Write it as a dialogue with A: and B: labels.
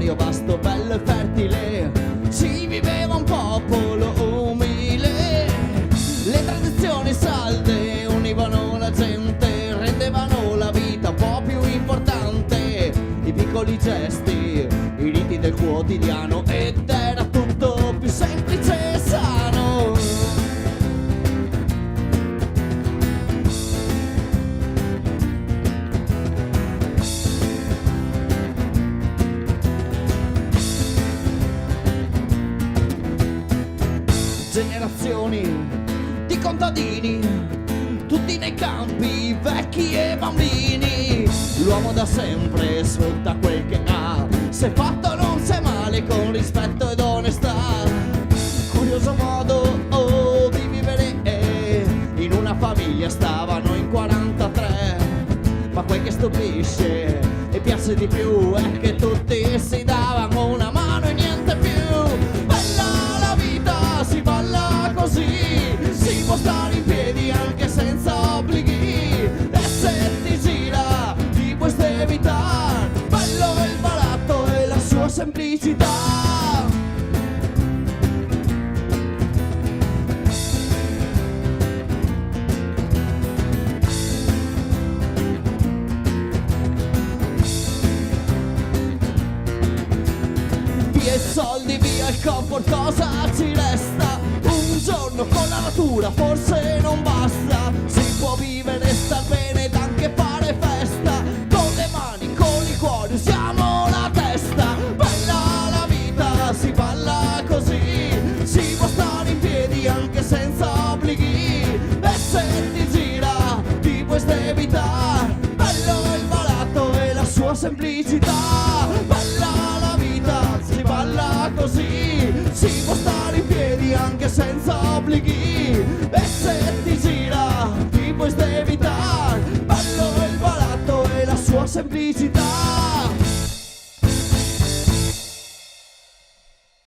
A: Mediterraneo vasto, bello e fertile, ci viveva un popolo umile. Le tradizioni salde univano la gente, rendevano la vita un po' più importante. I piccoli gesti, i riti del quotidiano, ed era tutto più semplice e sano. Generazioni di contadini, tutti nei campi, vecchi e bambini. L'uomo da sempre sfrutta quel che ha, se fatto non se male, con rispetto ed onestà. Curioso modo di vivere, in una famiglia stavano in 43. Ma quel che stupisce e piace di più è che tutti si davano una mano e niente più. Bella la vita, si balla così, si può stare in piedi anche senza obblighi, e se ti gira ti puoi evitare. Bello il baratto e la sua semplicità. Via i soldi, via il comfort, cosa ci resta? Un giorno con la natura forse non basta. Si può vivere, star bene ed anche fare festa, con le mani, con il cuore, usiamo la testa. Bella la vita, si balla così, si può stare in piedi anche senza obblighi, e se ti gira ti puoi evitare. Bello il baratto e la sua semplicità. Bella la vita, si balla così, si può stare in piedi anche senza obblighi,